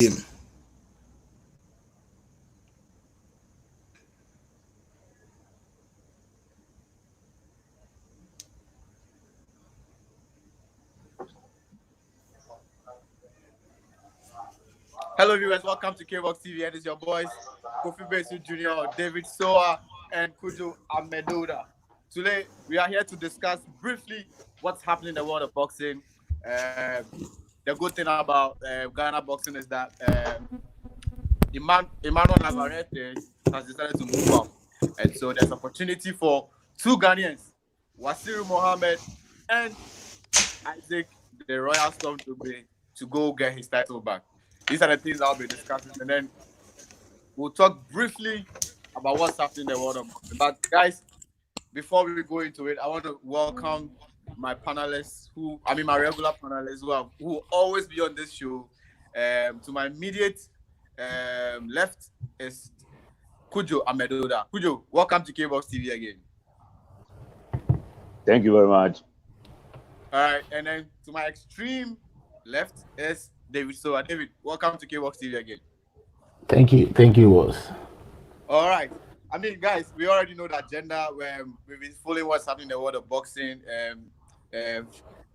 game. Hello viewers, welcome to KBOXtv, and it's your boys, Kofi Baisie Jnr, David Sowah, and Cudjoe Amedoda. Today, we are here to discuss briefly what's happening in the world of boxing. The good thing about Ghana boxing is that Emmanuel Navarrete has decided to move out. And so there's opportunity for two Ghanaians, Wasiru Mohammed and Isaac, the Royal Storm, to go get his title back. These are the things I'll be discussing, and then we'll talk briefly about what's happening in the world of boxing. But guys, before we go into it, I want to welcome my panelists, my regular panelists who will always be on this show. To my immediate left is Cudjoe Amedoda. Cudjoe, welcome to KBOXtv again. Thank you very much. All right, and then to my extreme left is David Sowah. David, welcome to KBOXtv again. Thank you, Woz. All right. I mean, guys, we already know the agenda. We've been following what's happening in the world of boxing.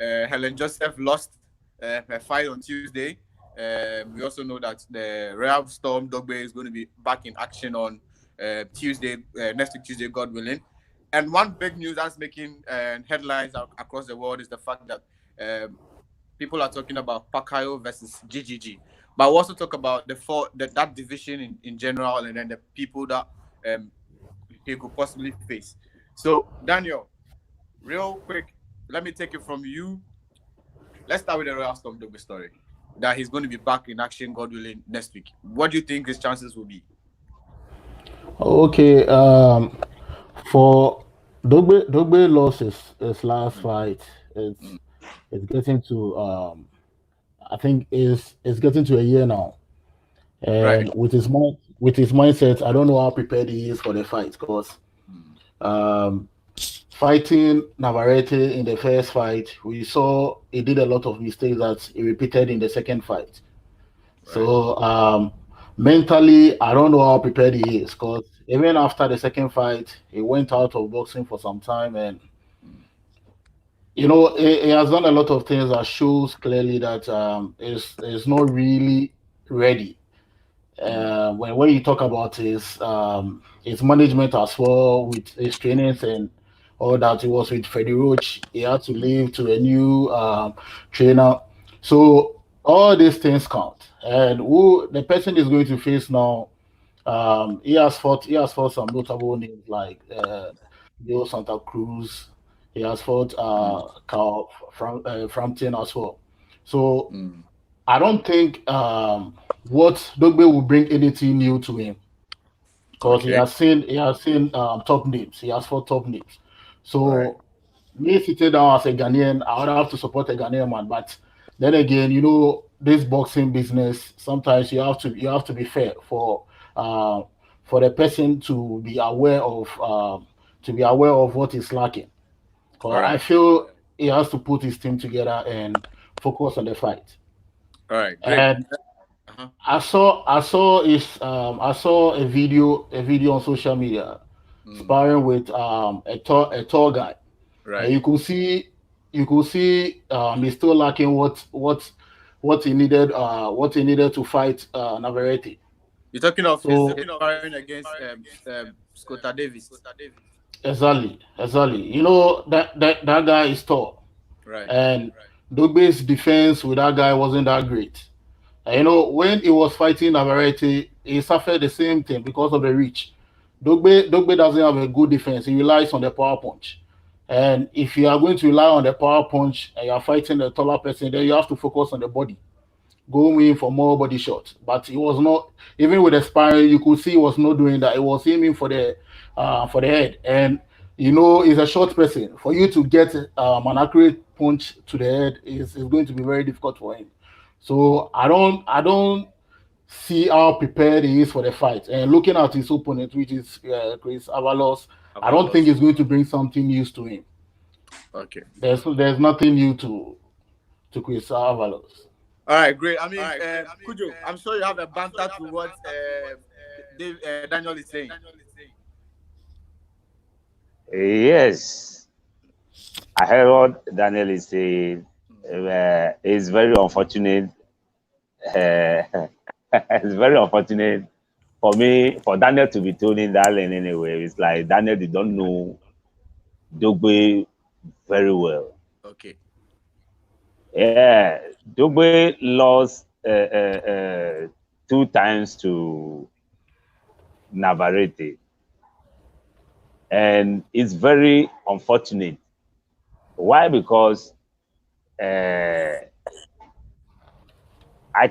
Helen Joseph lost her fight on Tuesday. We also know that the Royal Storm Dogbe is going to be back in action on Tuesday, next week Tuesday, God willing. And one big news that's making headlines across the world is the fact that people are talking about Pacquiao versus GGG. But we'll also talk about that division in general, and then the people that he could possibly face. So, Daniel, real quick, let me take it from you. Let's start with the Royal Storm Dogbe story. That he's going to be back in action, God willing, next week. What do you think his chances will be? Okay, for Dogbe lost his last fight. It's getting to I think it's getting to a year now, and Right. with his mindset, I don't know how prepared he is for the fight, because fighting Navarrete in the first fight, we saw he did a lot of mistakes that he repeated in the second fight. Right. So mentally, I don't know how prepared he is, because even after the second fight, he went out of boxing for some time, and he has done a lot of things that shows clearly that is not really ready. When you talk about his management as well, with his trainings and all that, he was with Freddie Roach. He had to leave to a new trainer. So all these things count. And who the person is going to face now, he has fought some notable names like Leo Santa Cruz. He has fought Carl Frampton as well. So I don't think what Dogbe will bring anything new to him, because he has seen top names. He has fought top names. So me sitting down as a Ghanaian, I would have to support a Ghanaian man. But then again, this boxing business, sometimes you have to be fair for the person to be aware of what is lacking. I feel he has to put his team together and focus on the fight. All right. And I saw a video on social media sparring with a tall guy. Right. And you could see he's still lacking what he needed to fight Navarrete. You're talking of sparring against Scotta Davis. Exactly. That guy is tall. Right. And Dogbe's defense with that guy wasn't that great. And when he was fighting Navarrete, he suffered the same thing because of the reach. Dogbe doesn't have a good defense. He relies on the power punch. And if you are going to rely on the power punch and you are fighting the taller person, then you have to focus on the body. Go in for more body shots. But he was not, even with the sparring, you could see he was not doing that. He was aiming for the head. And he's a short person. For you to get an accurate punch to the head is going to be very difficult for him. So I don't see how prepared he is for the fight. And looking at his opponent, which is Chris Avalos, I don't think he's going to bring something new to him. Okay. There's nothing new to Chris Avalos. All right, great. I mean, Cudjoe, I'm sure you have a banter to what Daniel is saying. Yes, I heard what Daniel is saying. It's very unfortunate. It's very unfortunate for me, for Daniel to be tuning that lane anyway. It's like Daniel did not know Dogbe very well. Okay. Yeah, Dogbe lost 2 times to Navarrete. And it's very unfortunate. Why? Because I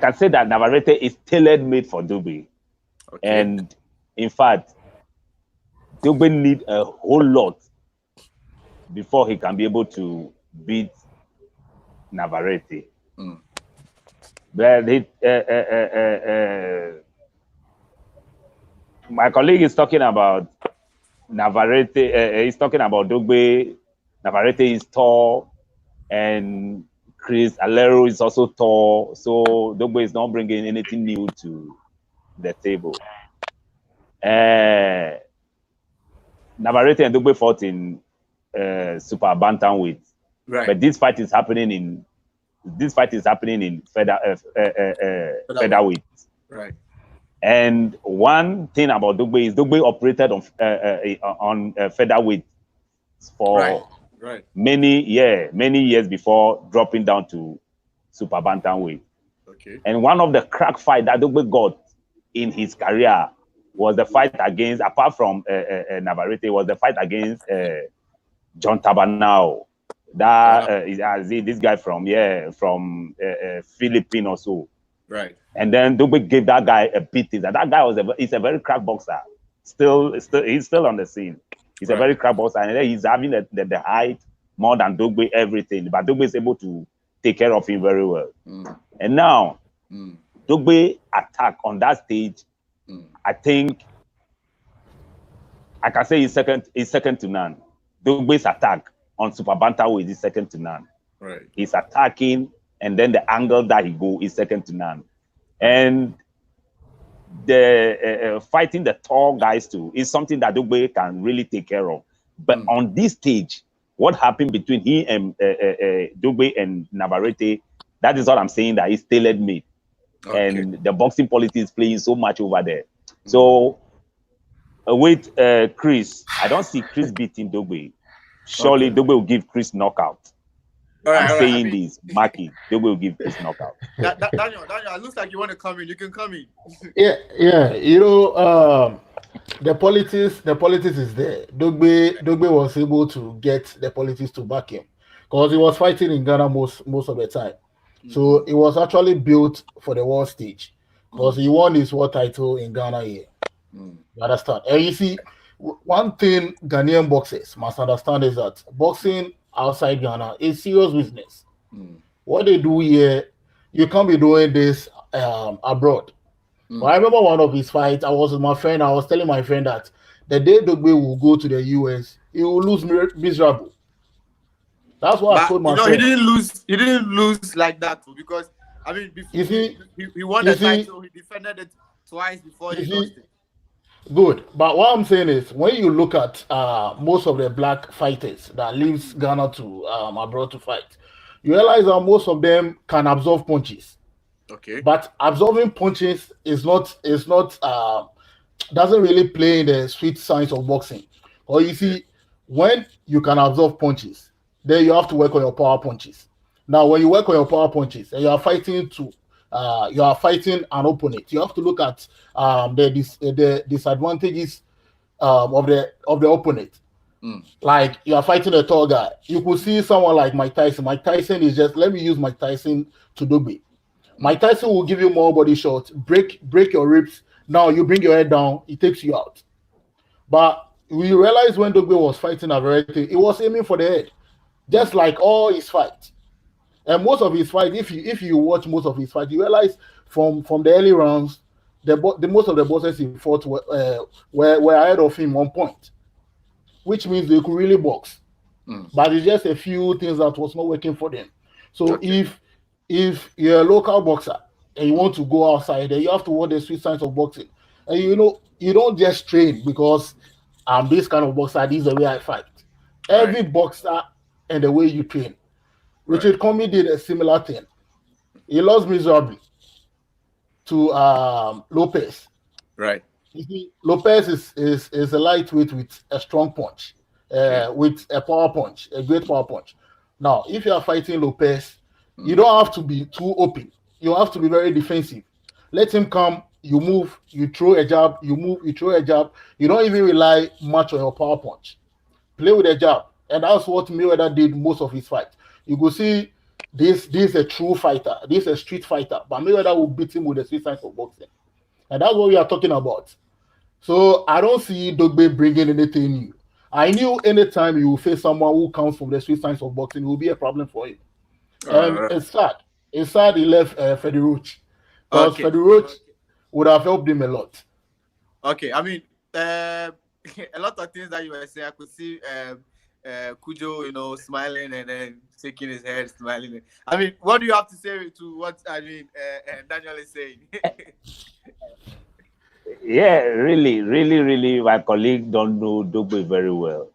can say that Navarrete is tailored made for Dogbe. Okay. And in fact, Dogbe need a whole lot before he can be able to beat Navarrete. But my colleague is talking about Navarrete. He's talking about Dogbe. Navarrete is tall, and Chris Alero is also tall. So Dogbe is not bringing anything new to the table. Navarrete and Dogbe fought in super bantamweight, Right. but this fight is happening in featherweight. Right. And one thing about Dogbe is Dogbe operated on featherweight for many years before dropping down to super bantamweight. Okay. And one of the crack fight that Dogbe got in his career was the fight against, apart from Navarrete, was the fight against John Tabanao. That this guy from Philippines or so. Right. And then Dogbe gave that guy a beating. That guy he's a very crack boxer. He's still on the scene. He's a very crack boxer, and he's having the height more than Dogbe, everything. But Dogbe is able to take care of him very well. And now Dogbe attack on that stage, I think I can say he's second to none. Dogbe's attack on super bantamweight is second to none. Right. He's attacking, and then the angle that he go is second to none. And the fighting the tall guys too is something that Dogbe can really take care of. But on this stage, what happened between he and Dogbe and Navarrete, that is what I'm saying, that is tailor made. Okay. And the boxing policy is playing so much over there. So with Chris, I don't see Chris beating Dogbe. Surely Dogbe will give Chris knockout. I'm saying this, Maki, Dogbe will give Chris knockout. Daniel, it looks like you want to come in. You can come in. Yeah. You know, the politics is there. Dogbe was able to get the politics to back him because he was fighting in Ghana most of the time. So it was actually built for the world stage because he won his world title in Ghana here. You understand? And you see, one thing Ghanaian boxers must understand is that boxing outside Ghana is serious business. What they do here, you can't be doing this abroad. But I remember one of his fights. I was with my friend. I was telling my friend that the day Dogbe will go to the US, he will lose miserable. That's what I told my friend. He didn't lose like that too, because I mean, he won the title. He defended it twice before he lost it. Good, but what I'm saying is, when you look at most of the black fighters that leaves Ghana to abroad to fight, you realize that most of them can absorb punches. Okay. But absorbing punches doesn't really play in the sweet science of boxing. Or you see, when you can absorb punches, then you have to work on your power punches. Now, when you work on your power punches and you are fighting an opponent, you have to look at the disadvantages of the opponent. Like you are fighting a tall guy. You could see someone like Mike Tyson. Mike Tyson is just, let me use Mike Tyson to Dogbe. Mike Tyson will give you more body shots, break your ribs. Now you bring your head down, he takes you out. But we realized when Dogbe was fighting Navarrete, he was aiming for the head, just like all his fights. And most of his fights, if you watch most of his fights, you realize from the early rounds, the most of the boxers he fought were ahead of him on point, which means they could really box. But it's just a few things that was not working for them. So if if you're a local boxer and you want to go outside, then you have to watch the street science of boxing. And you don't just train because I'm this kind of boxer, this is the way I fight. Every boxer and the way you train. Richard Comey did a similar thing. He lost miserably to Lopez. Right. You see, Lopez is a lightweight with a strong punch, with a power punch, a great power punch. Now, if you are fighting Lopez, you don't have to be too open. You have to be very defensive. Let him come, you move, you throw a jab, you move, you throw a jab. You don't even rely much on your power punch. Play with a jab. And that's what Mayweather did most of his fights. You go see this is a true fighter, this is a street fighter, but Mayweather will beat him with the street science of boxing. And that's what we are talking about. So I don't see Dogbe bringing anything new. I knew anytime you face someone who comes from the street science of boxing, it will be a problem for him. And it's sad. It's sad he left Freddie Roach. Because Freddie Roach would have helped him a lot. Okay, I mean, a lot of things that you were saying, I could see Cudjoe, smiling and then shaking his head, smiling. I mean, what do you have to say to what Daniel is saying? Yeah, really, my colleague don't know Dogbe very well.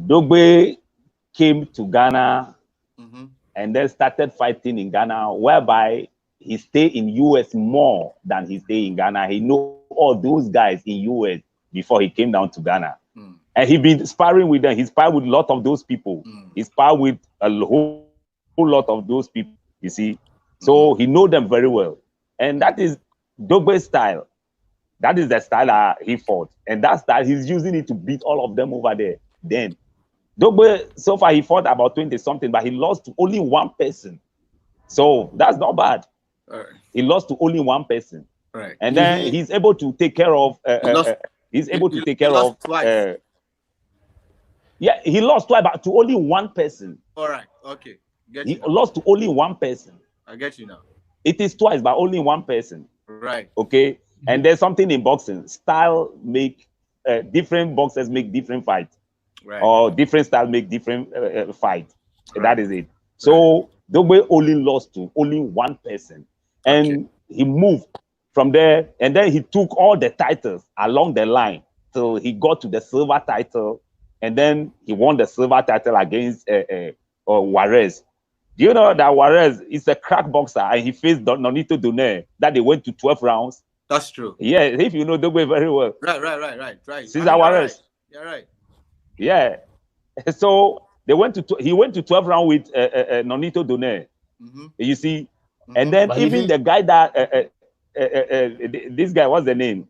Dogbe came to Ghana and then started fighting in Ghana, whereby he stayed in US more than he stayed in Ghana. He know all those guys in US before he came down to Ghana. And he been sparring with them. He sparred with a lot of those people. He sparred with a whole lot of those people, you see. So he know them very well. And that is Dogbe's style. That is the style he fought. And that style, he's using it to beat all of them over there. Then, Dogbe, so far he fought about 20-something, but he lost to only one person. So that's not bad. He lost to only one person. Right. And then he's able to take care of... he's able to take care of... yeah, he lost twice, but to only one person. All right, okay. He lost to only one person. I get you now. It is twice, but only one person. Right. Okay? And there's something in boxing. Style make... different boxers make different fights. Right. Or different style make different fights. Right. That is it. So, Dogbe only lost to only one person. And he moved from there, and then he took all the titles along the line till he got to the silver title, and then he won the silver title against Juarez. Do you know that Juarez is a crack boxer, and he faced Nonito Donaire, that they went to 12 rounds? That's true. Yeah, if you know Dogbe very well. Right. Cesar Juarez. You're right. Yeah. So he went to 12 rounds with Nonito Donaire. You see? And then but even the guy that this guy, what's the name?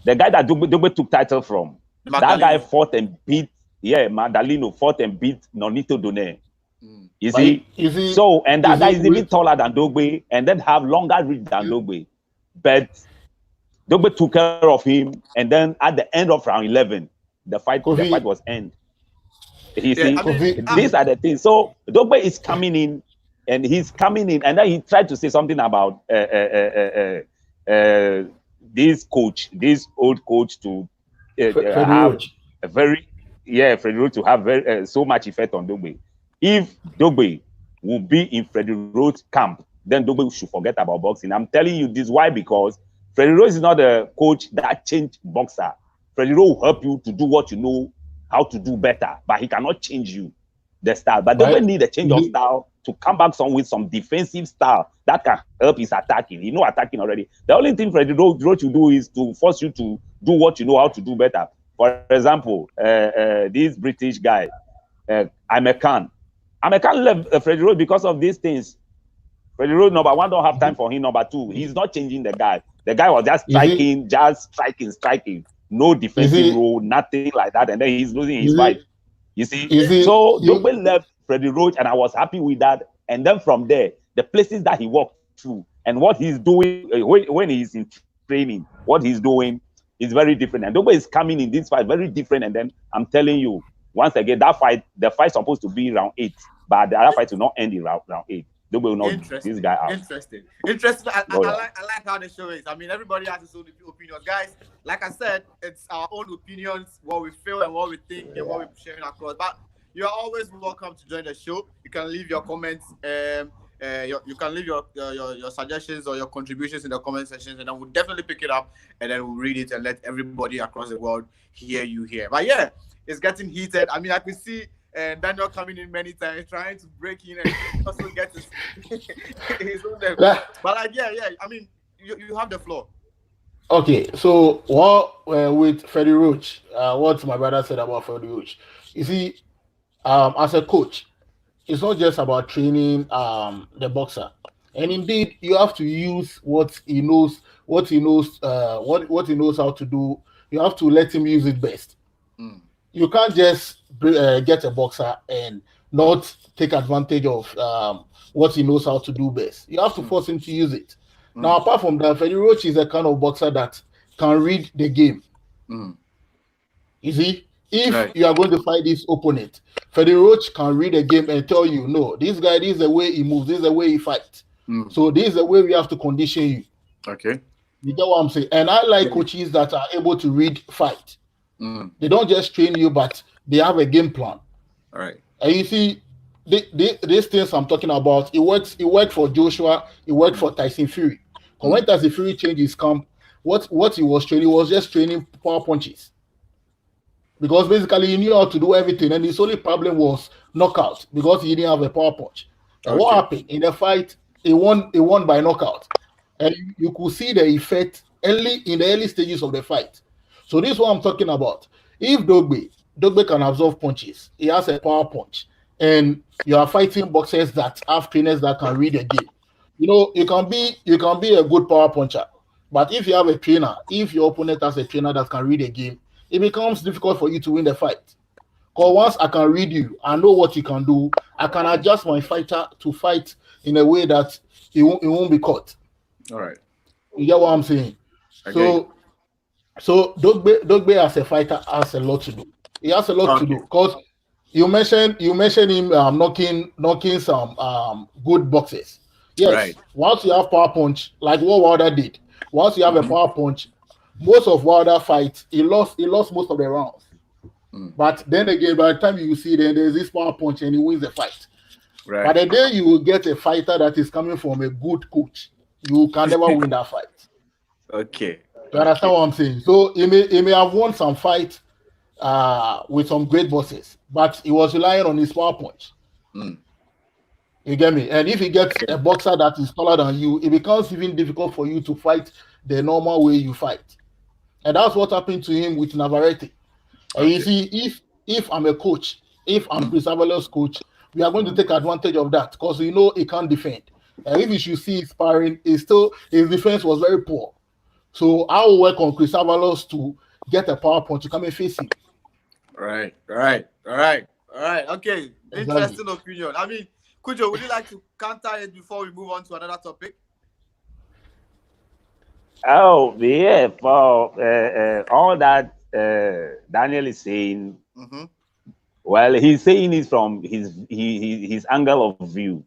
The guy that Dogbe took title from. Magdaleno. That guy fought and beat, Magdaleno fought and beat Nonito Donaire. You see? So, and that guy is even taller than Dogbe and then have longer reach than Dogbe. But Dogbe took care of him, and then at the end of round 11, the fight was end. You see? These are the things. So Dogbe is coming in, and he's coming in, and then he tried to say something about this old coach to have a very, Freddie Roach to have very so much effect on Dogbe. If Dogbe will be in Freddie Roach camp, then Dogbe should forget about boxing. I'm telling you this, why? Because Freddie Roach is not a coach that changed boxer. Freddie Roach will help you to do what you know how to do better, but he cannot change you the style. But Dogbe need a change of style to come back with some defensive style that can help his attacking. You know attacking already. The only thing Freddie Roach will do is to force you to do what you know how to do better. For example, this British guy, Amekan left Freddie Roach because of these things. Freddie Roach, number one, don't have time for him. Number two, he's not changing the guy. The guy was just striking. No defensive role, nothing like that. And then he's losing his fight. You see? So Dogbe left Freddie Roach, and I was happy with that. And then from there, the places that he walked through and what he's doing when he's in training, what he's doing is very different. And Dogbe is coming in this fight very different. And then I'm telling you, once again, the fight's supposed to be round 8, but the other fight will not end in round 8. Dogbe will not this guy out. Interesting. I like how the show is. I mean, everybody has his own opinions. Guys, like I said, it's our own opinions, what we feel and what we think and what we're sharing across. But you are always welcome to join the show. You can leave your comments you can leave your suggestions or your contributions in the comment sections, and then we'll definitely pick it up and then we'll read it and let everybody across the world hear you here. But yeah, it's getting heated. I mean, I can see Daniel coming in many times, trying to break in and also get his own level. But like, yeah. I mean, you have the floor. Okay, so what with Freddie Roach, what my brother said about Freddie Roach, you see, as a coach, it's not just about training the boxer, and indeed you have to use what he knows how to do. You have to let him use it best. You can't just get a boxer and not take advantage of what he knows how to do best. You have to force him to use it. Now, apart from that, Freddie Roach is a kind of boxer that can read the game. You see, if you are going to fight this opponent, Freddie Roach can read the game and tell you, no, this guy, this is the way he moves, this is the way he fights. So this is the way we have to condition you. Okay. You get what I'm saying? And I like coaches that are able to read fight. They don't just train you, but they have a game plan. All right. And you see, these things I'm talking about, it worked for Joshua, it worked for Tyson Fury. When Tyson Fury changed his camp, what he was training was just training power punches. Because basically he knew how to do everything, and his only problem was knockout because he didn't have a power punch. And what happened in the fight? He won by knockout, and you could see the effect in the early stages of the fight. So this is what I'm talking about. If Dogbe can absorb punches, he has a power punch, and you are fighting boxers that have trainers that can read the game. You know, you can be a good power puncher, but if you have a trainer, if your opponent has a trainer that can read the game, it becomes difficult for you to win the fight. Because once I can read you, I know what you can do, I can adjust my fighter to fight in a way that it won't be caught. All right. You get what I'm saying? Okay. So Dogbe as a fighter has a lot to do. He has a lot to do. Because you mentioned him knocking some good boxes. Yes. Right. Once you have power punch, like what Wilder did, once you have a power punch, most of Wilder fights, he lost most of the rounds. But then again, by the time you see then there's this power punch and he wins the fight. Right. But the day you will get a fighter that is coming from a good coach, you can never win that fight. Okay. You understand what I'm saying? So he may have won some fights with some great bosses, but he was relying on his power punch. You get me? And if he gets a boxer that is taller than you, it becomes even difficult for you to fight the normal way you fight. And that's what happened to him with Navarrete. And you see, if I'm a coach, if I'm Chris Avalos' coach, we are going to take advantage of that because we know he can't defend. And if you should see his sparring, his defense was very poor. So I will work on Chris Avalos to get a power punch to come and face him. Right. Okay. Interesting opinion. I mean, Cudjoe, would you like to counter it before we move on to another topic? Oh, yeah. For all that Daniel is saying, well, he's saying it from his angle of view.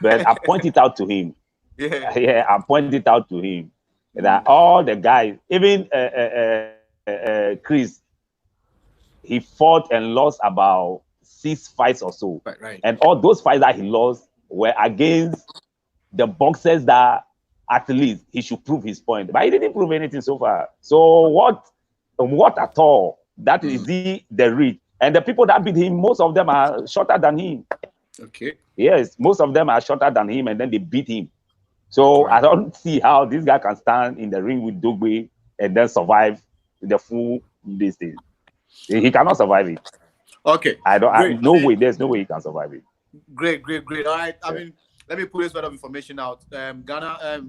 But I point it out to him. I point it out to him that all the guys, even Chris, he fought and lost about 6 fights or so. Right. And all those fights that he lost were against the boxers that at least he should prove his point. But he didn't prove anything so far. So what at all? That is the reach. And the people that beat him, most of them are shorter than him. Okay. Yes, most of them are shorter than him, and then they beat him. So I don't see how this guy can stand in the ring with Dogbe and then survive the full this thing. He cannot survive it. Okay. There's no way he can survive it. Great. All right. I mean, let me put this bit of information out. Ghana,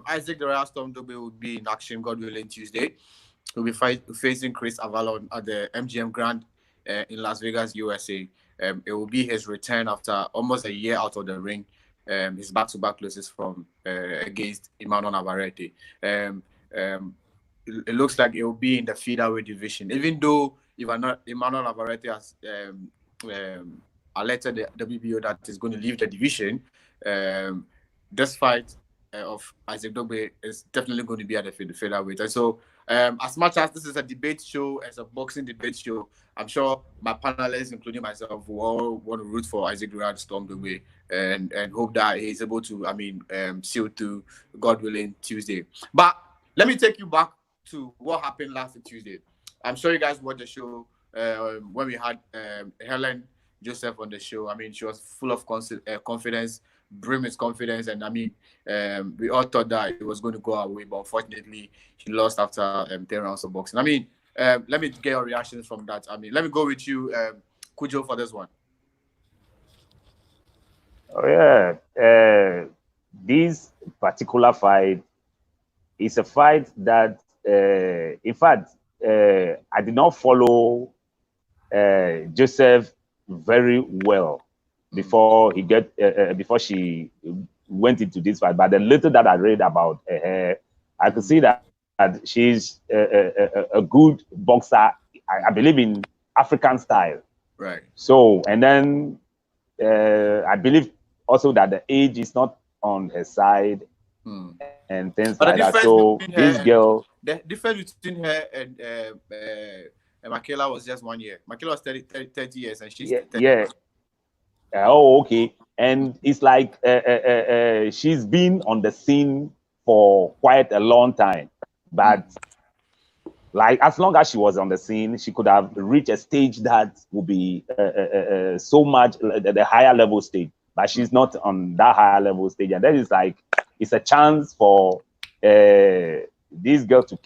Isaac the Royal Storm Dogbe will be in action, God willing, Tuesday. He'll be facing Chris Avalon at the MGM Grand in Las Vegas, USA. It will be his return after almost a year out of the ring. His back-to-back losses from against Emmanuel Navarrete. It looks like it will be in the featherweight division, even though Emmanuel Navarrete has alerted the WBO that is going to leave the division. This fight of Isaac Dogbe is definitely going to be at the featherweight. And so, as much as this is a debate show, as a boxing debate show, I'm sure my panelists, including myself, will all want to root for Isaac Storm Dogbe and hope that he's able to, seal through, God willing, Tuesday. But let me take you back to what happened last Tuesday. I'm sure you guys watched the show when we had Helen Joseph on the show. I mean, she was full of confidence, brim confidence, and we all thought that it was going to go our way, but unfortunately, she lost after 10 rounds of boxing. Let me get your reactions from that. Let me go with you, Cudjoe, for this one. Oh yeah, this particular fight is a fight that, in fact, I did not follow Joseph very well before before she went into this fight. But the little that I read about her, I could see that she's a good boxer. I believe in African style. Right. So, and then I believe also that the age is not on her side and things like that. So this girl, the difference between her and Michaela was just 1 year. Michaela was 30 years, and she's 30. Yeah. Oh, okay. And it's like she's been on the scene for quite a long time, but like as long as she was on the scene, she could have reached a stage that would be so much the higher level stage. But she's not on that higher level stage, and that is like it's a chance for this girl to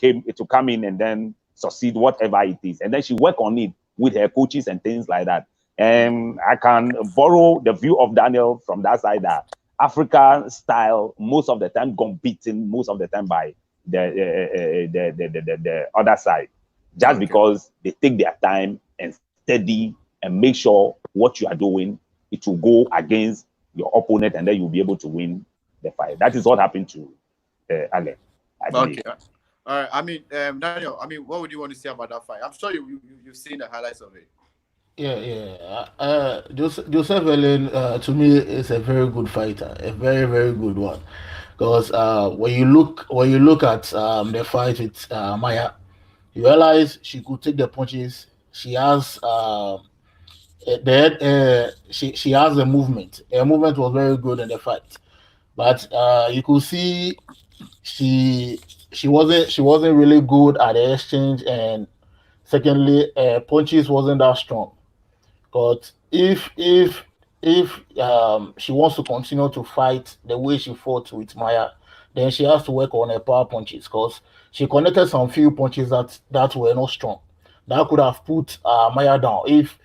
come in and then succeed whatever it is, and then she work on it with her coaches and things like that. And I can borrow the view of Daniel from that side that African style most of the time got beaten most of the time by the other side, just because they take their time and study and make sure what you are doing, it will go against your opponent, and then you'll be able to win the fight. That is what happened to Ale. Okay. All right. Daniel, what would you want to say about that fight? I'm sure you've seen the highlights of it. Yeah. Joseph Ellen, to me, is a very good fighter, a very, very good one. Because when you look at the fight with Maya, you realize she could take the punches. She has she has a movement. Her movement was very good in the fight, but you could see she wasn't really good at the exchange, and secondly, punches wasn't that strong. But if she wants to continue to fight the way she fought with Maya, then she has to work on her power punches, because she connected some few punches that were not strong. That could have put Maya down if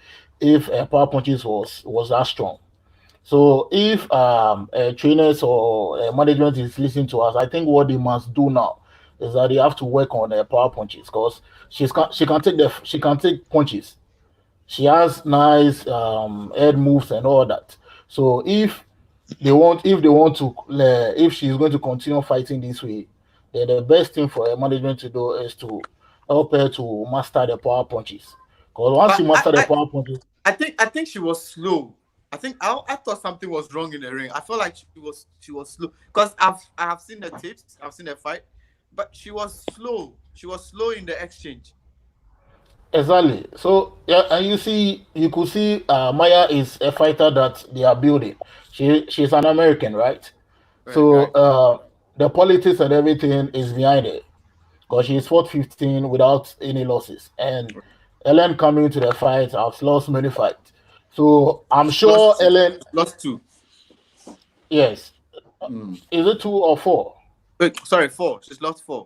her power punches was that strong. So if trainers or management is listening to us, I think what they must do now is that they have to work on their power punches, because she can take punches. She has nice head moves and all that. So if she's going to continue fighting this way, then the best thing for her management to do is to help her to master the power punches. Because once she master the power punches, I think she was slow. I thought something was wrong in the ring. I felt like she was slow, because I have seen the tapes, I've seen the fight, but she was slow. She was slow in the exchange. Exactly. So yeah, and you could see Maya is a fighter that they are building. She's an American, right? So the politics and everything is behind it, because she's fought 15 without any losses, and Ellen coming to the fight has lost many fights. So I'm sure Ellen lost 2. Yes. Is it 2 or 4? Wait, sorry, 4. She's lost 4.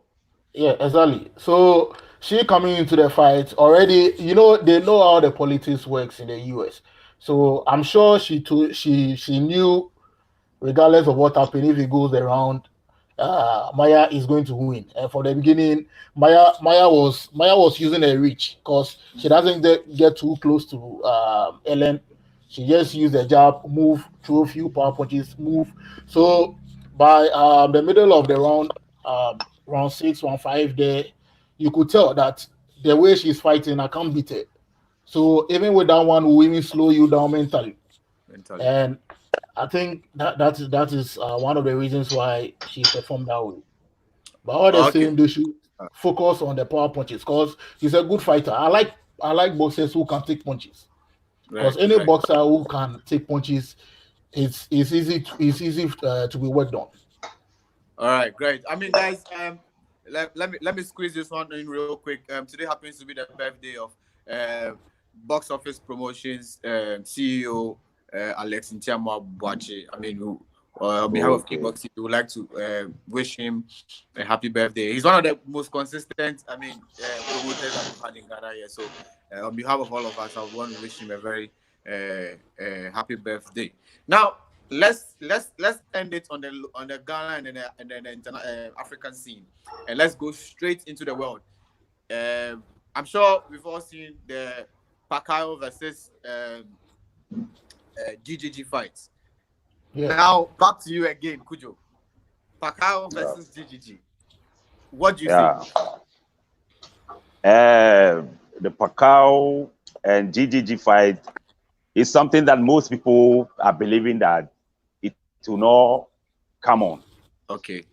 Yeah, exactly. So she coming into the fight already, they know how the politics works in the US. So I'm sure she knew, regardless of what happened, if it goes around, Maya is going to win. And for the beginning, Maya was using her reach, because she doesn't get too close to Ellen. She just used the jab, move, throw a few power punches, move. So by the middle of the round, round 6, round 5 there, you could tell that the way she's fighting, I can't beat it. So even with that one, will even slow you down mentally. And I think that is one of the reasons why she performed that way. But all the Okay. same, they should focus on the power punches because he's a good fighter. I like boxers who can take punches because Right, any right. boxer who can take punches, it's easy to be worked on. All right, great. I mean, guys, let me squeeze this one in real quick. Today happens to be the birthday of Box Office Promotions CEO Alex Ntiamwa Boache. I mean, on behalf of KBOXtv, we would like to wish him a happy birthday. He's one of the most consistent, promoters that we've had in Ghana here. So, on behalf of all of us, I want to wish him a very happy birthday. Now, let's end it on the Ghana and the African scene, and let's go straight into the world. I'm sure we've all seen the Pacquiao versus GGG fights. Yeah. Now back to you again, Cudjoe. Pacquiao versus GGG. What do you say? The Pacquiao and GGG fight is something that most people are believing that it will not come on. Okay.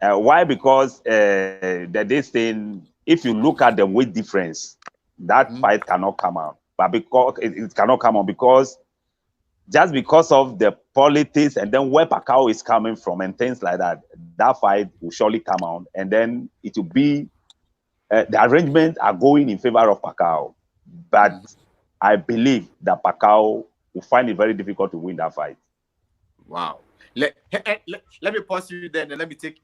Why? Because this thing, if you look at the weight difference, that fight cannot come out. But because it cannot come on, because just because of the politics and then where Pacquiao is coming from and things like that, that fight will surely come out, and then it will be the arrangements are going in favor of Pacquiao. But I believe that Pacquiao will find it very difficult to win that fight. Wow. Let me pause you then, and let me take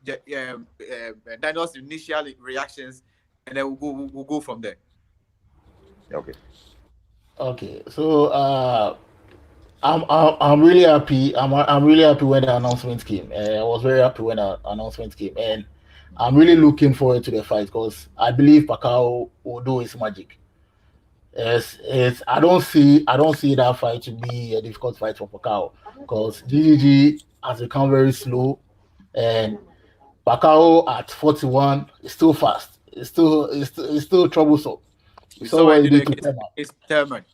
Daniel's initial reactions, and then we'll go from there. Okay. Okay. So I'm really happy. I'm really happy when the announcement came. I was very happy when the announcement came, and I'm really looking forward to the fight because I believe Pacquiao will do his magic. I don't see that fight to be a difficult fight for Pacquiao because GGG has become very slow, and Pacquiao at 41 is still fast. It's still troublesome. You saw what he did to Thurman. It's Thurman.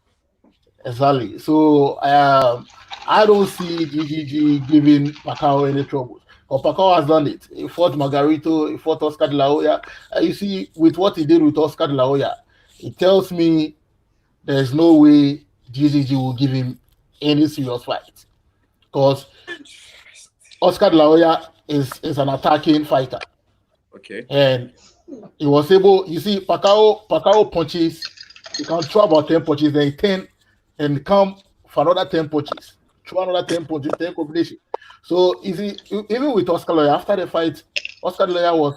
Exactly. So I don't see GGG giving Pacquiao any trouble. But Pacquiao has done it. He fought Margarito, he fought Oscar de la Hoya. You see, with what he did with Oscar de la Hoya, it tells me there's no way GGG will give him any serious fight. Because Oscar de la Hoya is an attacking fighter. Okay. And he was able, you see, Pacquiao punches, he can throw about 10 punches, then 10 and come for another 10 punches. Throw another 10 punches, 10 combination. So you see, even with Oscar de la Hoya, after the fight, Oscar de la Hoya was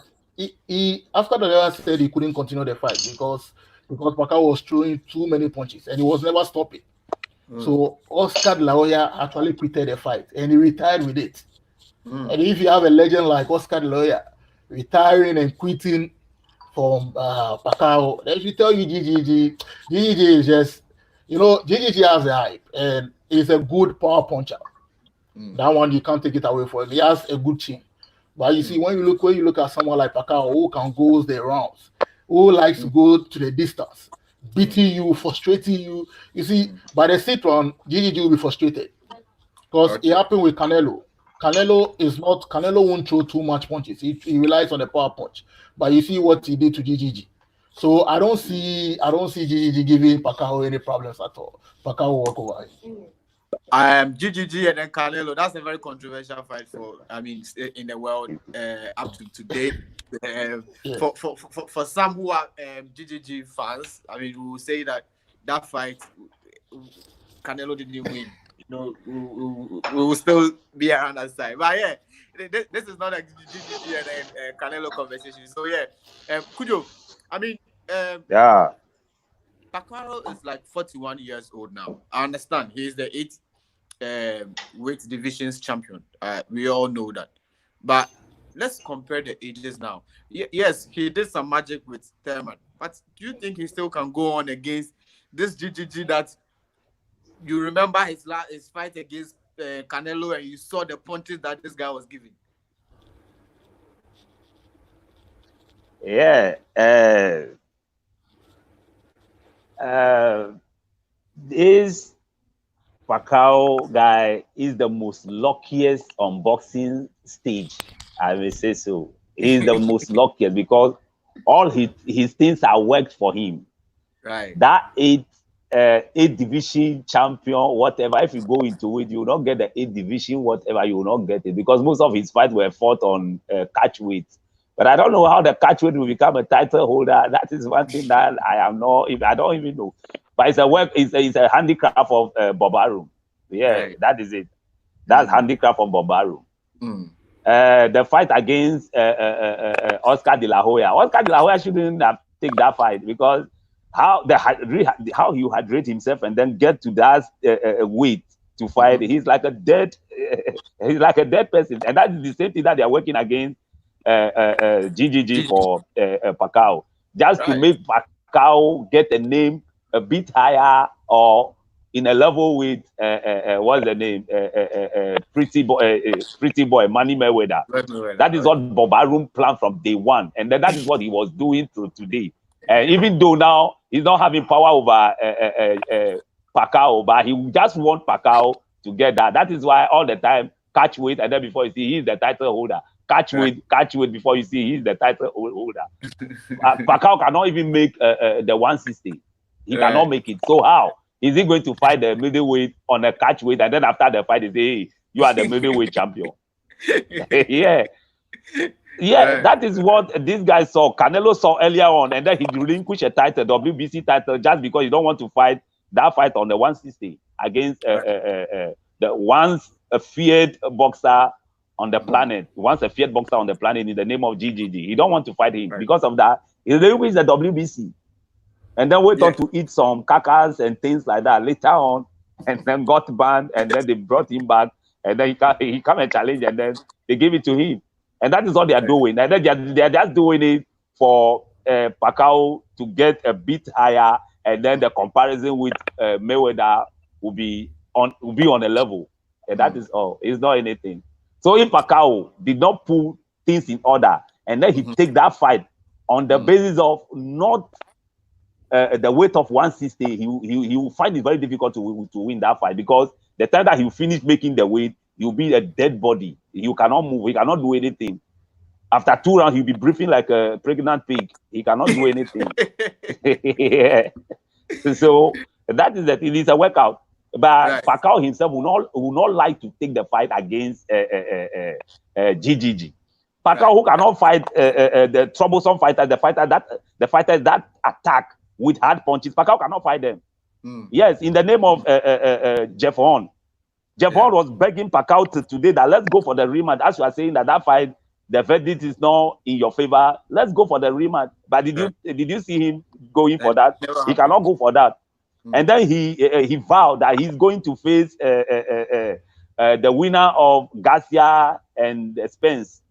Oscar de la Hoya said he couldn't continue the fight because Pacquiao was throwing too many punches and he was never stopping. So Oscar de la Hoya actually quitted the fight and he retired with it. And if you have a legend like Oscar de la Hoya retiring and quitting from Pacquiao, they should tell you GGG is just, GGG has a hype and he's a good power puncher. That one you can't take it away from him. He has a good chin. But you see, when you look at someone like Pacquiao who can go the rounds, who likes to go to the distance, beating you, frustrating you. You see, by the sixth round, GGG will be frustrated. Because it happened with Canelo. Canelo won't throw too much punches. He relies on the power punch. But you see what he did to GGG. So I don't see GGG giving Pacquiao any problems at all. Pacquiao will walk over him. GGG and then Canelo. That's a very controversial fight in the world up to today. For some who are GGG fans, we will say that fight Canelo didn't win. We will still be around that side. But yeah, this is not a GGG and Canelo conversation. So yeah, Cudjoe, Pacquiao is like 41 years old now. I understand he is the 8th weight divisions champion. We all know that. But let's compare the ages now. Yes, he did some magic with Thurman. But do you think he still can go on against this GGG that you remember his fight against Canelo and you saw the punches that this guy was giving? Yeah. Pacquiao guy is the most luckiest on boxing stage. I will say so. He's the most luckiest because all his things are worked for him. Right. That eight division champion, whatever. If you go into it, you will not get the 8 division, whatever. You will not get it because most of his fights were fought on catch weight. But I don't know how the catch weight will become a title holder. That is one thing that I don't even know. But it's a handicraft of Bob Arum. Yeah, right. That is it. That's handicraft of Bob Arum. The fight against Oscar De La Hoya. Oscar De La Hoya shouldn't have taken that fight because how he hydrate himself and then get to that weight to fight. He's like a dead person, and that is the same thing that they are working against GGG for Pacquiao, just to make Pacquiao get a name a bit higher or in a level with what's the name? Pretty boy, Manny Mayweather. That is what Bob Arum planned from day one, and then that is what he was doing through today. Even though now he's not having power over Pacquiao, but he just want Pacquiao to get that. That is why all the time catch weight, and then before you see he's the title holder. Catch weight before you see he's the title holder. Pacquiao cannot even make the 160. He cannot make it. So how is he going to fight the middleweight on a catch weight, and then after the fight, they say, hey, you are the middleweight champion? Yeah, that is what this guy saw. Canelo saw earlier on, and then he relinquished a title, WBC title, just because he don't want to fight that fight on the 160 against the once a feared boxer on the planet. Once a feared boxer on the planet in the name of GGG. He don't want to fight him because of that. He relinquished the WBC. And then went on to eat some cacas and things like that later on, and then got banned, and then they brought him back, and then he come and challenge, and then they gave it to him. And that is what they are doing. And then they are just doing it for Pacquiao to get a bit higher, and then the comparison with Mayweather will be on a level. And that is all. It's not anything. So if Pacquiao did not put things in order, and then he take that fight on the basis of not the weight of 160, he will find it very difficult to win that fight, because the time that he finish making the weight, he'll be a dead body. You cannot move. He cannot do anything. After 2 rounds, he'll be breathing like a pregnant pig. He cannot do anything. Yeah. So that is it. It is a workout. But Pacquiao himself will not like to take the fight against GGG. Pacquiao, who cannot fight the troublesome fighter, the fighters that attack with hard punches, Pacquiao cannot fight them. Yes, in the name of Jeff Horn. Jeff Horn was begging Pacquiao today that let's go for the rematch. As you are saying that fight, the verdict is not in your favor. Let's go for the rematch. But did you see him going for that? He cannot go for that. And then he vowed that he's going to face the winner of Garcia and Spence.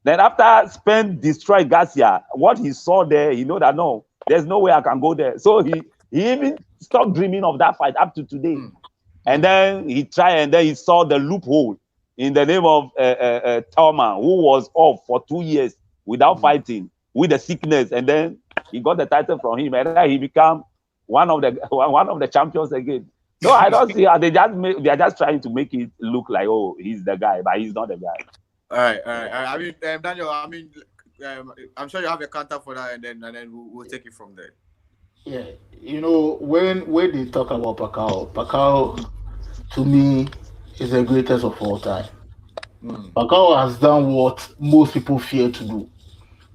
Then after Spence destroyed Garcia, what he saw there, he know that no, there's no way I can go there. So he even stopped dreaming of that fight up to today. And then he tried, and then he saw the loophole in the name of Tallman, who was off for 2 years without fighting with the sickness, and then he got the title from him, and then he became one of the champions again. No, I don't see how they are just trying to make it look like, oh, he's the guy, but he's not the guy. All right. I mean, Daniel, I'm sure you have a counter for that, and then we'll take it from there. Yeah, you know, when they talk about Pacquiao, to me, is the greatest of all time. Pacquiao has done what most people fear to do.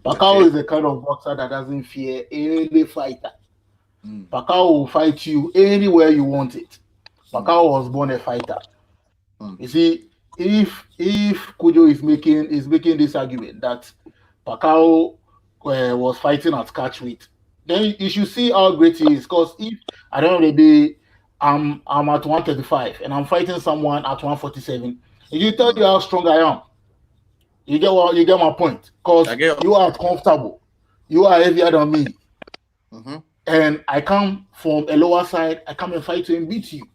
Pacquiao is the kind of boxer that doesn't fear any fighter. Pacquiao will fight you anywhere you want it. Pacquiao was born a fighter. You see, if Cudjoe is making this argument that Pacquiao was fighting at catch weight, then you should see how great he is. Because if at the end of the day, I'm at 135 and I'm fighting someone at 147, it will tell you how strong I am. You get my point. Because you are comfortable. You are heavier than me. And I come from a lower side, I come and fight you and beat you.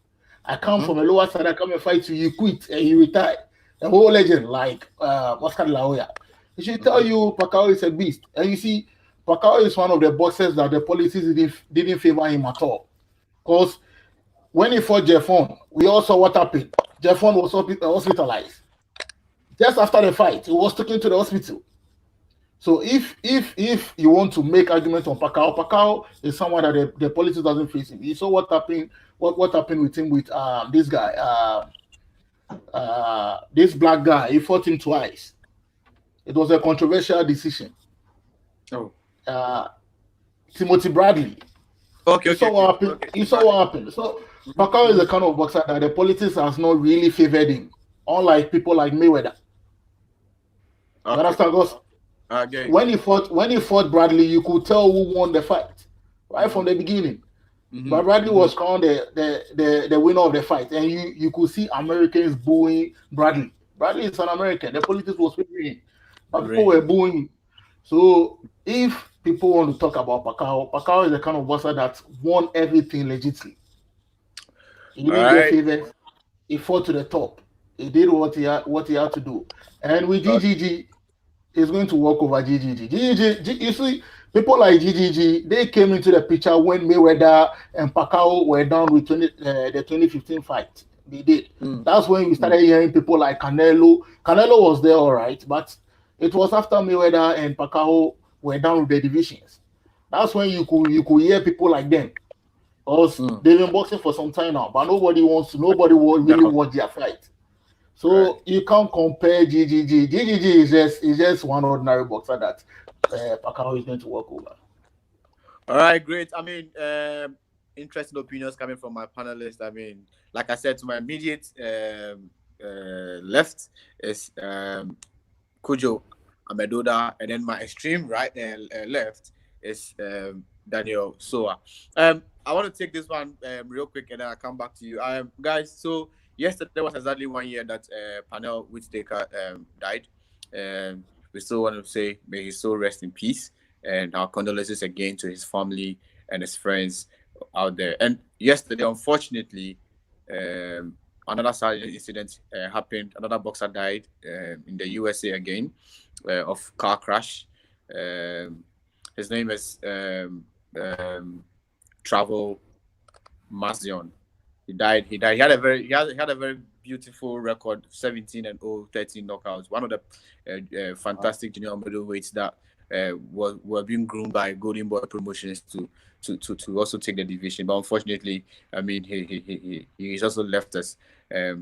I come from a lower side, I come and fight you, you quit and you retire. The whole legend, like Oscar De La Hoya. It should tell you Pacquiao is a beast. And you see, Pacquiao is one of the boxers that the policies didn't favor him at all. Because when he fought Jeffon, we all saw what happened. Jeffon was hospitalized. Just after the fight, he was taken to the hospital. So if you want to make argument on Pacquiao is someone that the politics doesn't face him. You saw what happened with him with this guy, this black guy. He fought him twice. It was a controversial decision. Oh, Timothy Bradley. Okay. You saw what happened. So Pacquiao is the kind of boxer that the politics has not really favored him, unlike people like Mayweather. You understand? Because when he fought Bradley, you could tell who won the fight right from the beginning. But Bradley was crowned the winner of the fight, and you could see Americans booing Bradley. Bradley is an American. The politics was favoring him, but people were booing him. So if people want to talk about Pacquiao is the kind of boxer that won everything legitimately. He didn't get favors. He fought to the top. He did what he had to do. And with GGG, he's going to walk over GGG. You see, people like GGG, they came into the picture when Mayweather and Pacquiao were down with the 2015 fight. They did. That's when we started hearing people like Canelo. Canelo was there, all right, but it was after Mayweather and Pacquiao were down with the divisions. That's when you could hear people like them. Because they've been boxing for some time now, but nobody will really watch their fight. So you can't compare GGG. GGG is just one ordinary boxer that Pacquiao is going to walk over. All right, great. I mean, interesting opinions coming from my panelists. I mean, like I said, to my immediate left is Cudjoe, Amedoda, and then my extreme right left is Daniel Sowah. I want to take this one real quick, and then I'll come back to you, guys. So yesterday was exactly 1 year that Panel Whittaker died. We still want to say, may his soul rest in peace, and our condolences again to his family and his friends out there. And yesterday, unfortunately, another sad incident happened. Another boxer died in the USA again of car crash. His name is Travel Mazion. He died. He had a very beautiful record, 17-0, 13 knockouts. One of the fantastic junior middleweights that were being groomed by Golden Boy Promotions to also take the division. But unfortunately, I mean, he's also left us.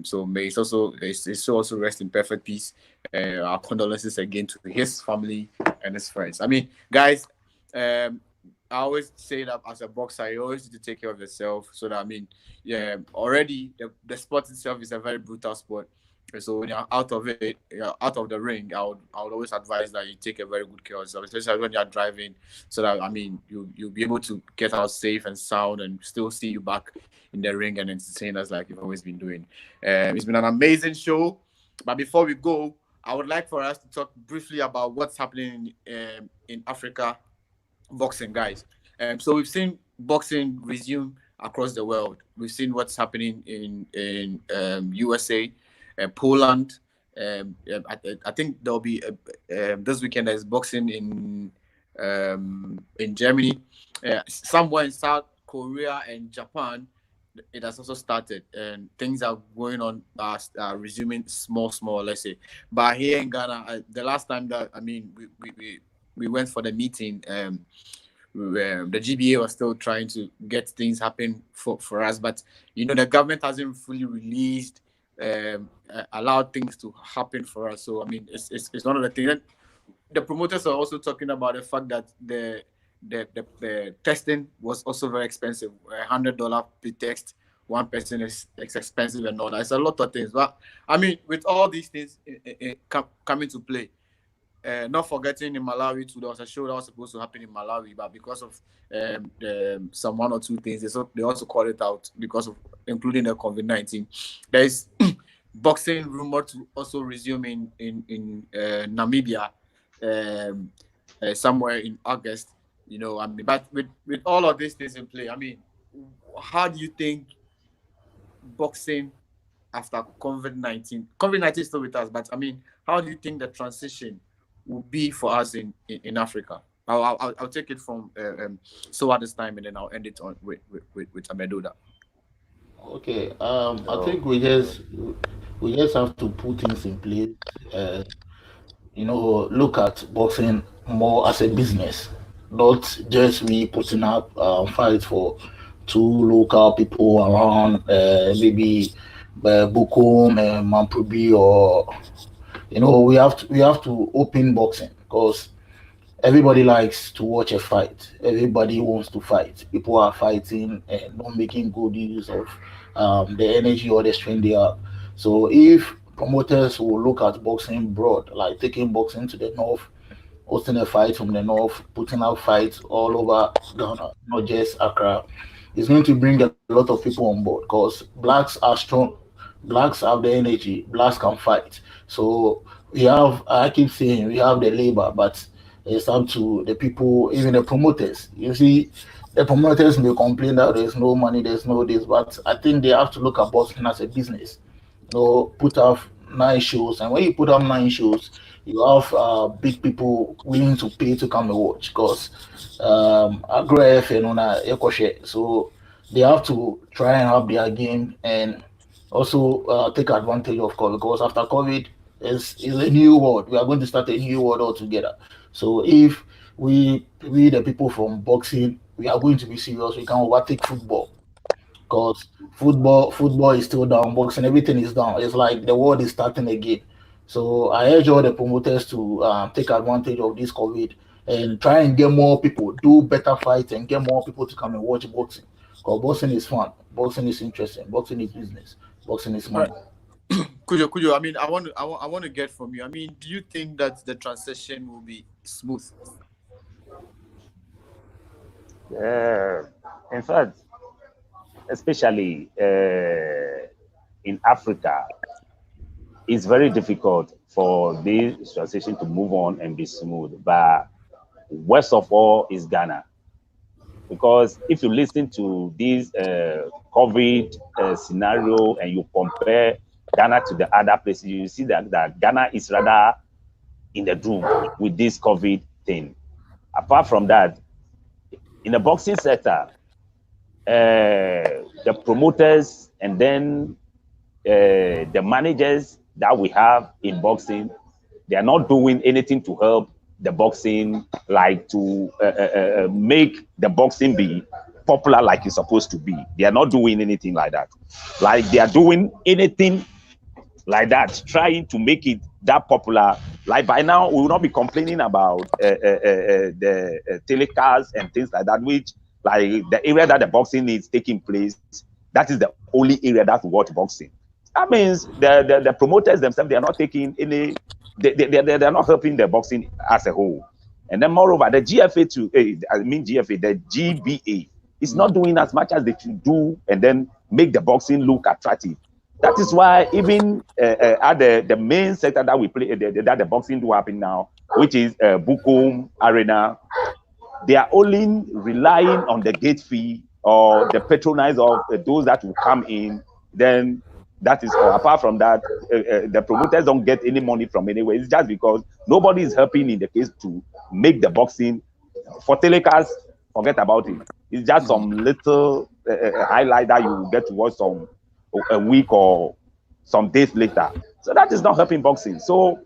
So may his also rest in perfect peace. Our condolences again to his family and his friends. I mean, guys, I always say that as a boxer, you always need to take care of yourself. So that, I mean, already the sport itself is a very brutal sport. So when you're out of it, out of the ring, I would always advise that you take a very good care of yourself, especially when you're driving, so that, I mean, you'll be able to get out safe and sound and still see you back in the ring and entertain us like you've always been doing. It's been an amazing show. But before we go, I would like for us to talk briefly about what's happening in Africa boxing, guys. So we've seen boxing resume across the world. We've seen what's happening in USA, Poland. I think there'll be this weekend there's boxing in Germany, somewhere in South Korea and Japan. It has also started, and things are going on, resuming small, let's say. But here in Ghana, the last time that, I mean, we went for the meeting, the GBA was still trying to get things happen for us, but you know, the government hasn't fully released, allowed things to happen for us. So I mean, it's one of the things. And the promoters are also talking about the fact that the testing was also very expensive. $100 per test. One person is expensive and all that. It's a lot of things. But I mean, with all these things coming to play, not forgetting in Malawi too, there was a show that was supposed to happen in Malawi, but because of some one or two things, they also called it out because of including the COVID-19. There is boxing rumored to also resume in Namibia somewhere in August. You know, I mean, but with all of these things in play, I mean, how do you think boxing after COVID-19? COVID-19 is still with us, but I mean, how do you think the transition will be for us in Africa? I'll take it from Sowah this time, and then I'll end it on with Amedoda. Okay. I think we just have to put things in place. Uh, look at boxing more as a business, not just we putting up fights for two local people around, maybe Bukum and Mampubi, or we have to open boxing because everybody likes to watch a fight. Everybody wants to fight. People are fighting and not making good use of the energy or the strength they have. So if promoters will look at boxing broad, like taking boxing to the north, hosting a fight from the north, putting out fights all over Ghana, not just Accra, it's going to bring a lot of people on board because blacks are strong, blacks have the energy, blacks can fight. So I keep saying we have the labor, but it's up to the people, even the promoters. You see, the promoters may complain that there's no money, there's no this, but I think they have to look at boxing as a business. Put out 9 shows, and when you put out 9 shows, you have big people willing to pay to come and watch because agref and so they have to try and have their game and also take advantage of COVID because after COVID is a new world. We are going to start a new world altogether. So if we the people from boxing, we are going to be serious, we can overtake football because football is still down, boxing everything is down. It's like the world is starting again. So I urge all the promoters to take advantage of this COVID and try and get more people, do better fights, and get more people to come and watch boxing. Because boxing is fun, boxing is interesting, boxing is business, boxing is money. Cudjoe, I mean, I want to get from you. I mean, do you think that the transition will be smooth? In fact, especially in Africa, it's very difficult for this transition to move on and be smooth. But worst of all is Ghana. Because if you listen to this COVID scenario and you compare Ghana to the other places, you see that Ghana is rather in the doom with this COVID thing. Apart from that, in the boxing sector, the promoters and then the managers that we have in boxing, they are not doing anything to help the boxing, like to make the boxing be popular like it's supposed to be. They are not doing anything like that. Like they are doing anything like that, trying to make it that popular. Like by now, we will not be complaining about the telecast and things like that, which like the area that the boxing is taking place, that is the only area that we watch boxing. That means the promoters themselves, they are not taking any, they're not helping the boxing as a whole. And then moreover, the GFA too, GFA, the GBA is not doing as much as they should do and then make the boxing look attractive. That is why even at the main sector that we play, that the boxing do happen now, which is Bukum Arena, they are only relying on the gate fee or the patronize of those that will come in. Then that is all. Apart from that, the promoters don't get any money from anywhere. It's just because nobody is helping in the case to make the boxing. For telecast, forget about it. It's just some little highlight that you get to watch a week or some days later. So that is not helping boxing. So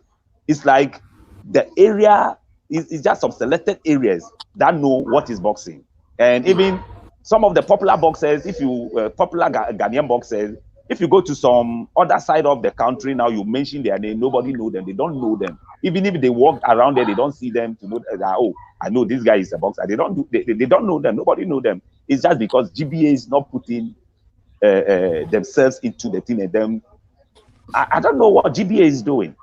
it's like the area is just some selected areas that know what is boxing. And even some of the popular boxers, if you popular Ghanaian boxers, if you go to some other side of the country now, you mention their name, nobody know them. They don't know them. Even if they walk around there, they don't see them to know that, oh, I know this guy is a boxer. They don't know them. Nobody know them. It's just because GBA is not putting themselves into the thing. And them, I don't know what GBA is doing.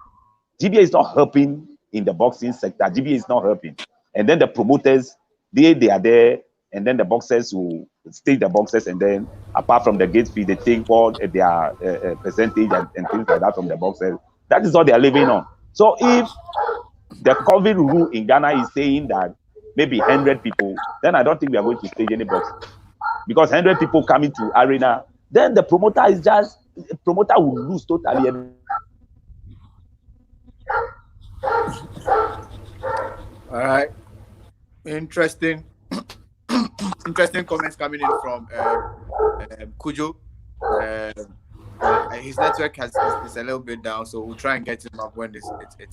GBA is not helping in the boxing sector. GBA is not helping. And then the promoters, they are there, and then the boxers will stake the boxers, and then apart from the gate fee, they take what their percentage and things like that from the boxers. That is all they are living on. So if the COVID rule in Ghana is saying that maybe 100 people, then I don't think we are going to stage any boxing. Because 100 people coming to arena, then the promoter will lose totally. All right, interesting comments coming in from Cudjoe. his network is a little bit down, so we'll try and get him up when it's okay.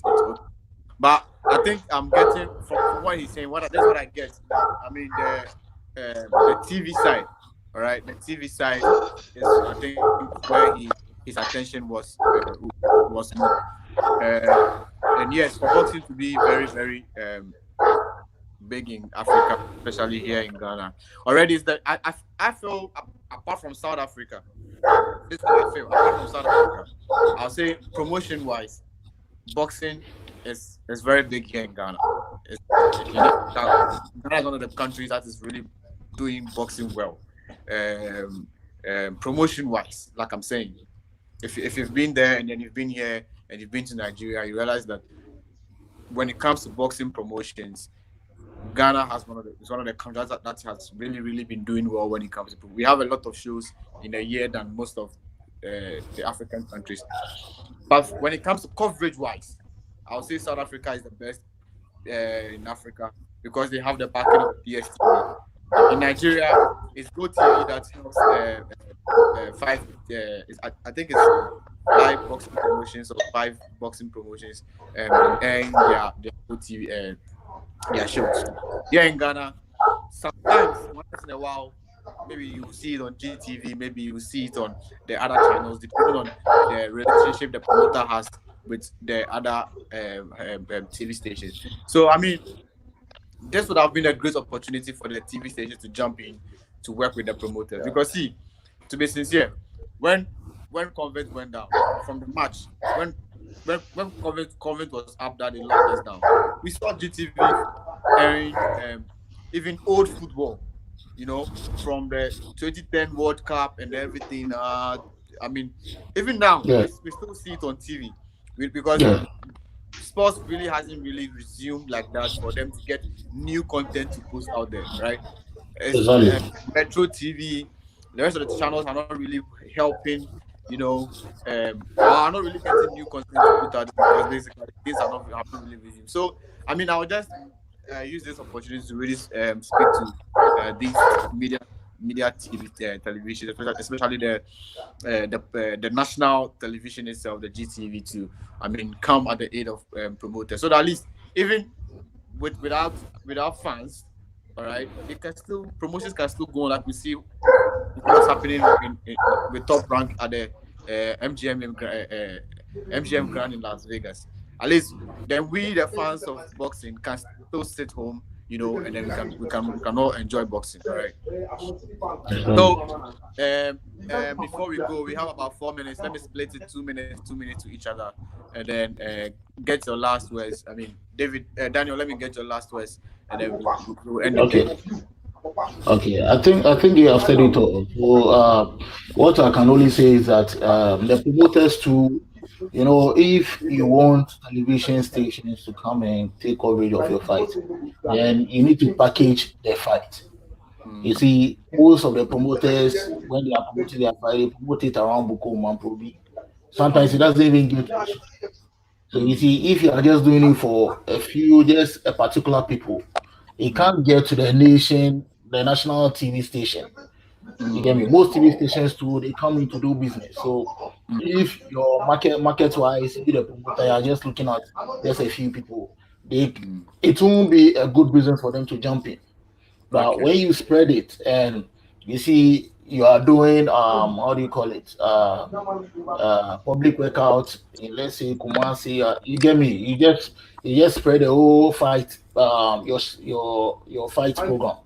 But I think I'm getting from what he's saying. That's what I get. That I mean the TV side, all right. The TV side is I think where his attention was more. And yes, for boxing to be very very big in Africa, especially here in Ghana, already is that I feel apart from South Africa. This is how I feel. Apart from South Africa, I'll say promotion-wise, boxing is very big here in Ghana. Ghana is one of the countries that is really doing boxing well. Promotion-wise, like I'm saying, if you've been there and then you've been here and you've been to Nigeria, you realize that when it comes to boxing promotions, Ghana has one of the countries that has really been doing well when it comes to. We have a lot of shows in a year than most of the African countries. But when it comes to coverage-wise, I would say South Africa is the best in Africa because they have the backing of DSTV. In Nigeria, it's GoTV that helps I think it's 5 boxing promotions or 5 boxing promotions and their GoTV shows. Here in Ghana, sometimes once in a while, maybe you see it on GTV, maybe you see it on the other channels, depending on the relationship the promoter has with the other TV stations. So, I mean, this would have been a great opportunity for the TV stations to jump in to work with the promoters. Because, see, to be sincere, when Convent went down from the match, when Convent was up that they locked us down, we saw GTV airing even old football, you know, from the 2010 World Cup and everything. I mean, even now, we still see it on TV because sports really hasn't really resumed like that for them to get new content to post out there, right? Metro TV, the rest of the channels are not really helping, you know, are not really getting new content to put out because basically things are not really resumed. So, I mean, I would just use this opportunity to really speak to these media TV television, especially the national television itself, the GTV, to come at the aid of promoters, so that at least even without fans, all right, promotions can still go on, like we see what's happening with Top Rank at the MGM Grand in Las Vegas. At least then we, the fans of boxing, can still sit home, you know, and then we can all enjoy boxing, all right? So before we go, we have about 4 minutes. Let me split it 2 minutes to each other, and then get your last words. I mean, Daniel, let me get your last words, and then we'll end it. Okay, I think you have said it all. So what I can only say is that the promoters too, you know, if you want television stations to come and take coverage of your fight, then you need to package the fight. You see, most of the promoters, when they are promoting their fight, they promote it around Buko Mamprobi. Sometimes it doesn't even get to you. So you see, if you are just doing it for just a particular people, it can't get to the national TV station. You get me? Most TV stations too, they come in to do business. So if your market wise, if the promoter are just looking at just a few people, it won't be a good business for them to jump in. But when you spread it and you see you are doing how do you call it? Public workouts in, let's say, Kumasi, you get me? You just spread the whole fight, your fight program.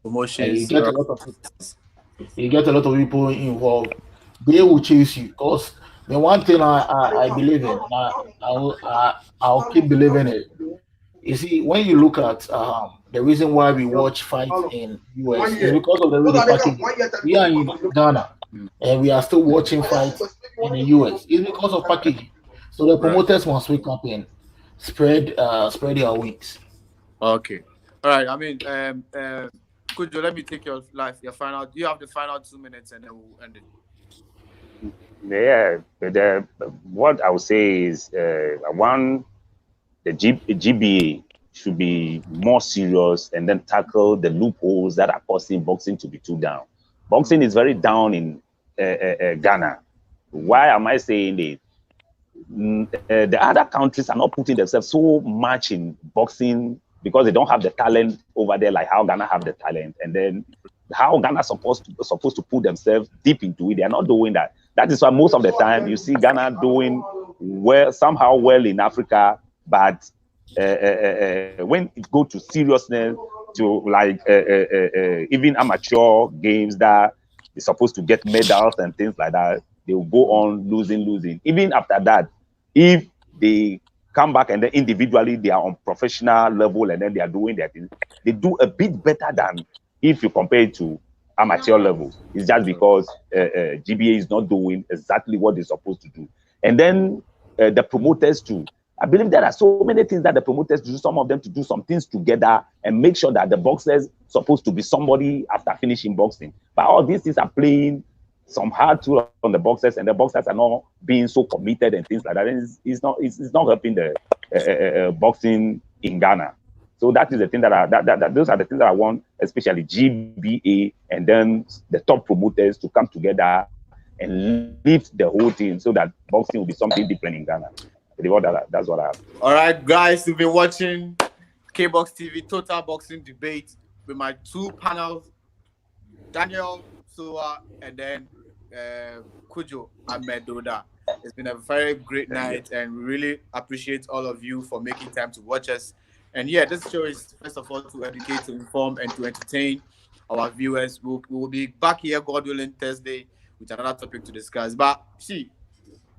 Promotions. You get a lot of people involved. They will chase you, because the one thing I believe in, I'll keep believing it. You see, when you look at the reason why we watch fights in US is because of the way the packaging. We are in Ghana and we are still watching fights in the US. It's because of packaging. So the promoters must wake up and spread their wings. Okay. All right. I mean, Cudjoe, let me take your final. You have the final 2 minutes, and then we'll end it. Yeah, but what I would say is one, the GBA should be more serious and then tackle the loopholes that are causing boxing to be too down. Boxing is very down in Ghana. Why am I saying this? The other countries are not putting themselves so much in boxing because they don't have the talent over there like how Ghana have the talent. And then how Ghana supposed to put themselves deep into it, they are not doing that. That is why most of the time you see Ghana doing somehow well in Africa, but when it go to seriousness, to like even amateur games that is supposed to get medals and things like that, they will go on losing. Even after that, if they come back and then individually they are on professional level and then they are doing their thing, they do a bit better than if you compare it to amateur levels. It's just because GBA is not doing exactly what they're supposed to do. And then the promoters too. I believe there are so many things that the promoters do, some of them to do some things together and make sure that the boxers supposed to be somebody after finishing boxing. But all these things are playing some hard tool on the boxers, and the boxers are not being so committed and things like that. And it's not helping the boxing in Ghana. So that is the thing those are the things that I want, especially GBA and then the top promoters to come together and lift the whole thing so that boxing will be something different in Ghana. That's what I have. All right, guys, you've been watching KBOXtv Total Boxing Debate with my two panels, Daniel, Sowah, and then Cudjoe, Amedoda. It's been a very great night, and we really appreciate all of you for making time to watch us. And yeah, this show is first of all to educate, to inform, and to entertain our viewers. We will be back here, God willing, Thursday with another topic to discuss. But see,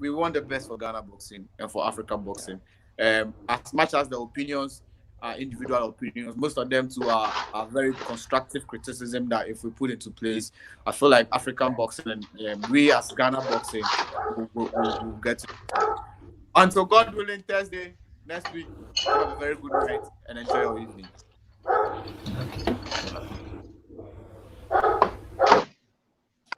we want the best for Ghana boxing and for African boxing. As much as the opinions are individual opinions, most of them too are very constructive criticism that if we put into place, I feel like African boxing and we as Ghana boxing will get to. Until God willing, Thursday next week, have a very good night and enjoy your evening.